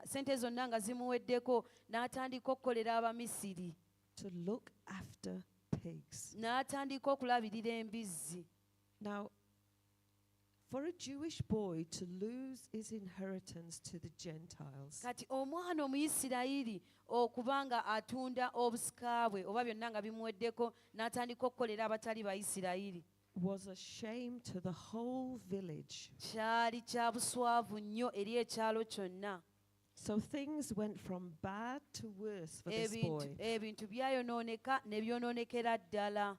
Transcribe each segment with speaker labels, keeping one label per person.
Speaker 1: sente zonna nga zimuweddeko n'atandika okukolera Abamisiri.
Speaker 2: To look after pigs.
Speaker 1: N'atandika okulabirira embizzi.
Speaker 2: Now, for a Jewish boy to lose his inheritance to the Gentiles
Speaker 1: Kati omwana Omuyisirayiri okuba nga atunda obusika bwe oba byonna nga bimuweddeko n'atandika okukolera abatali Bayisirayiri
Speaker 2: was a shame to the whole village.
Speaker 1: kyali kya buswavu nnyo eri ekyalo kyonna.
Speaker 2: So things went from bad to worse for this boy.
Speaker 1: Ebintu byayonooneka ne byonoonekera ddala.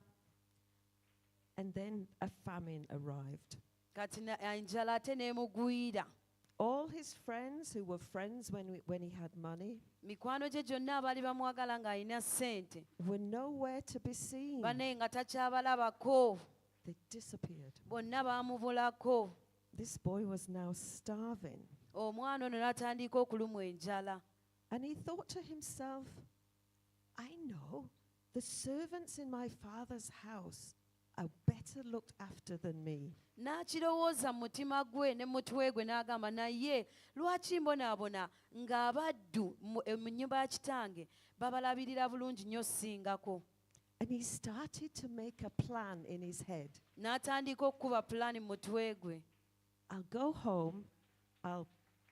Speaker 2: And then a famine arrived.
Speaker 1: Kati enjala ate n'emugwira.
Speaker 2: All his friends who were friends when he had money
Speaker 1: mikwano gye gyonna abaali bamwagala ng'alina ssente
Speaker 2: were nowhere to be seen.
Speaker 1: banne nga takyabalabako.
Speaker 2: They disappeared.
Speaker 1: Bonna baamubulako.
Speaker 2: This boy was now starving.
Speaker 1: Omwana ono n'atandika okulumwa enjala.
Speaker 2: And he thought to himself, I know the servants in my father's house are better looked after than me.
Speaker 1: N'akirowooza mu mutima gwe ne mu mutwe gwe n'agamba naye lwaki mbonaabona ng'abaddu mu nnyumba ya kitange babalabirira bulungi nnyo singako.
Speaker 2: And he started to make a plan in his head.
Speaker 1: N'atandika okukuba pulaani mu mutwe gwe.
Speaker 2: I'll go home, I'll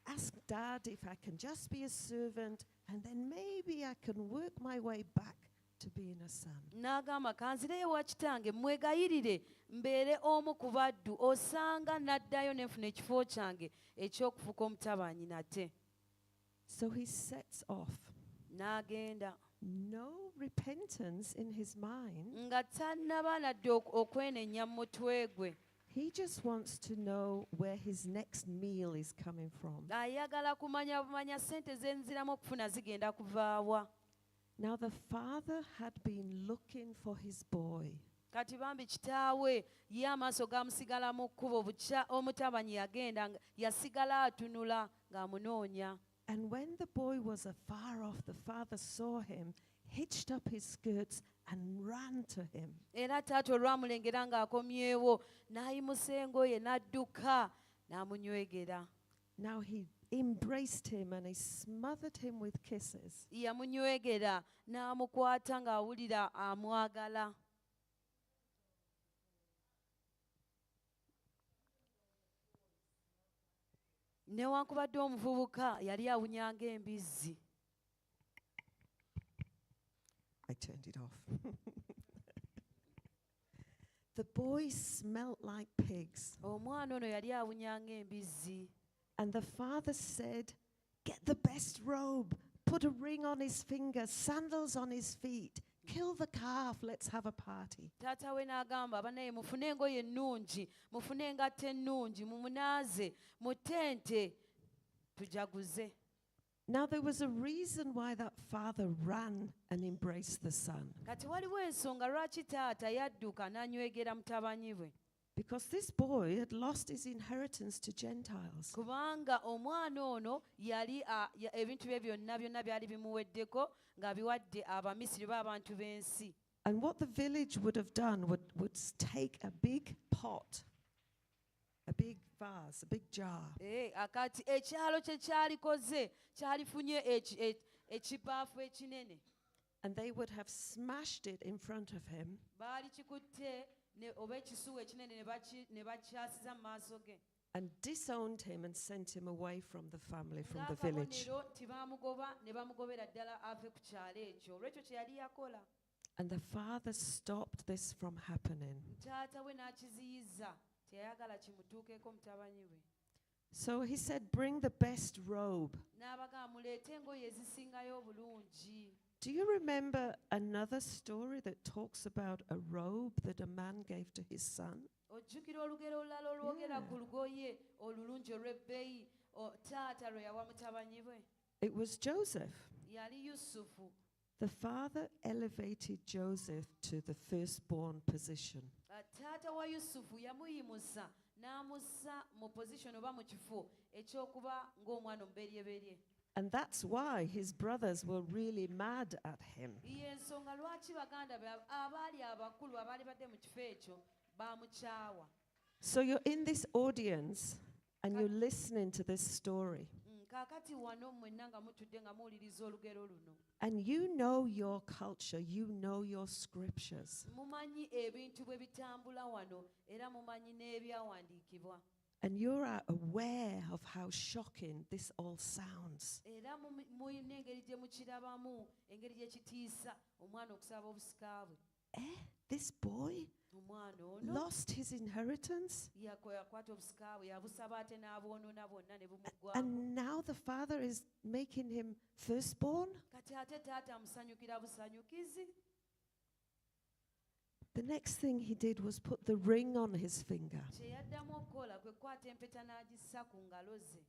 Speaker 2: ask Dad if I can just be a servant, and then maybe I can work my way back to being a son.
Speaker 1: N'agamba kanzireyo wa kitange mwegayirire mbeere omu ku baddu osanga n'addayo n'enfuna ekifo kyange eky'okufuuka omutabanyi nate.
Speaker 2: So he sets off.
Speaker 1: N'agenda.
Speaker 2: No repentance in his mind.
Speaker 1: Nga tannaba nadde okwenenya mu mutwe gwe.
Speaker 2: He just wants to know where his next meal is coming from.
Speaker 1: Ayagala kumanya bumanya sente zenziramu okufuna zigenda kuvaawa.
Speaker 2: Now the father had been looking for his boy.
Speaker 1: Kati bambi kitaawe ye amaaso gaamusigala mu kkubo bukya omutabanyi yagenda yasigala atunula ng'amunoonya.
Speaker 2: And when the boy was afar off, the father saw him, hitched up his skirts and ran to him.
Speaker 1: Era taata olwamulengera ng'akomyewo n'ayimusa engoye n'adduka n'amunywegera.
Speaker 2: Now he embraced him and he smothered him with kisses.
Speaker 1: Yamunywegera n'amukwata ng'awulira amwagala. Newankubadde omuvubuka yali awunyanga embizzi.
Speaker 2: I turned it off. The boy smelt like pigs.
Speaker 1: Omwana ono yali awunyanga embizzi.
Speaker 2: And the father said, get the best robe, put a ring on his finger, sandals on his feet, kill the calf, let's have a party.
Speaker 1: Taata we n'agamba banaye mufune engoye ennungi, mufune engatto ennungi, mumunaaze, mutente, tujaguze.
Speaker 2: Now there was a reason why that father ran and embraced the son.
Speaker 1: Kati waliwo ensonga lwaki taata yadduka n'anywegera mutabanyi bwe.
Speaker 2: Because this boy had lost his inheritance to Gentiles.
Speaker 1: Kubanga omwana ono yali ebintu bye byonna byali bimuweddeko ng'abiwadde Abamisiri b'abantu b'ensi.
Speaker 2: And what the village would have done would take a big pot, a big vase, a big jar.
Speaker 1: Akati ekyalo kye kyalikoze kyalifunye ekibaafu ekinene.
Speaker 2: And they would have smashed it in front of him.
Speaker 1: Baali kikutte oba ekisuwa ekinene ne bakyasiza mu maaso ge.
Speaker 2: And disowned him and sent him away from the family, from the village.
Speaker 1: Tibaamugoba ne bamugobera ddala ave ku kyalo ekyo. Olwekyo kye yali yakola.
Speaker 2: And the father stopped this from happening.
Speaker 1: Taata we n'akiziyiza teyayagala kimutuukeko mutabani we.
Speaker 2: So he said, bring the best robe.
Speaker 1: N'abagamba muleete engoye ezisingayo obulungi.
Speaker 2: Do you remember another story that talks about a robe that a man gave to his son?
Speaker 1: Ojjukira olugero olulala olwogera ku lugoye olulungi olw'ebbeeyi taata lwe yawa mutabani we?
Speaker 2: It was Joseph.
Speaker 1: Yali Yusufu.
Speaker 2: The father elevated Joseph to the firstborn position.
Speaker 1: Taata wa Yusufu yamuyimusa n'amussa mu position oba mu kifo ekyokuba ng'omwana omuberyeberye.
Speaker 2: And that's why his brothers were really mad at him.
Speaker 1: Y'ensonga lwaki baganda be abaali abakulu abaali badde mu kifo ekyo bamukyawa.
Speaker 2: So you're in this audience and you're listening to this story.
Speaker 1: kaakati wano mwenna nga mutudde nga muwuliriza olugero luno
Speaker 2: and you know your culture, you know your scriptures,
Speaker 1: mumanyi ebintu bwe bitambula wano era mumanyi n'ebyawandiikibwa
Speaker 2: and you're aware of how shocking this all sounds.
Speaker 1: era muyina engeri gye mukirabamu engeri gye kitiisa omwana okusaba obusika bwe
Speaker 2: This boy
Speaker 1: omwana ono
Speaker 2: lost his inheritance,
Speaker 1: yakwata obusika bwe yabusaba ate n'abwonoona bwonna ne bumuggwako
Speaker 2: and now the father is making him firstborn.
Speaker 1: kati ate taata amusanyukira busanyukizi
Speaker 2: The next thing he did was put the ring on his finger.
Speaker 1: kye yaddamu okukola kwe kukwata empeta n'agissa ku ngalo ze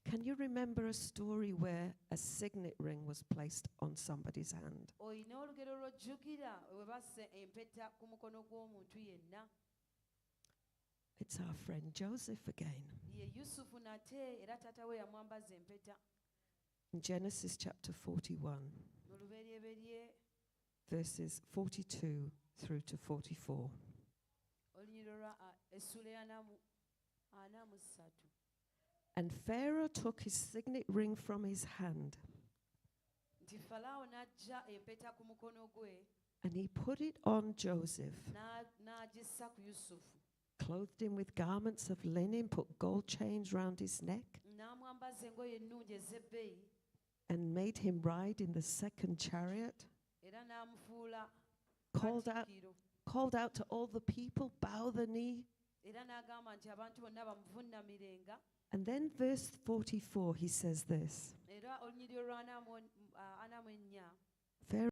Speaker 2: Can you remember a story where a signet ring was placed on somebody's hand?
Speaker 1: olina olugero lw'ojjukira bwe basse empeta ku mukono gw'omuntu yenna
Speaker 2: It's our friend Joseph again.
Speaker 1: ye yusufu nate era taata we yamwambaza empeta
Speaker 2: In Genesis chapter 41,
Speaker 1: mu lubereberye
Speaker 2: verses 42 through to 44.
Speaker 1: olunyiriro lwa essula ya 43
Speaker 2: And Pharaoh took his signet ring from his hand,
Speaker 1: nti falaawo n'aggya empeta ku mukono gwe
Speaker 2: and he put it on Joseph,
Speaker 1: n'agissa ku yusufu
Speaker 2: clothed him with garments of linen, put gold chains round his neck,
Speaker 1: n'amwambaza engoye ennungi ez'ebbeeyi
Speaker 2: and made him ride in the second chariot,
Speaker 1: era n'amufuula
Speaker 2: called out to all the people, bow the knee.
Speaker 1: era n'agamba nti abantu bonna bamuvunnamirenga
Speaker 2: And then verse 44, he says this,
Speaker 1: era olunyiriro lwa 44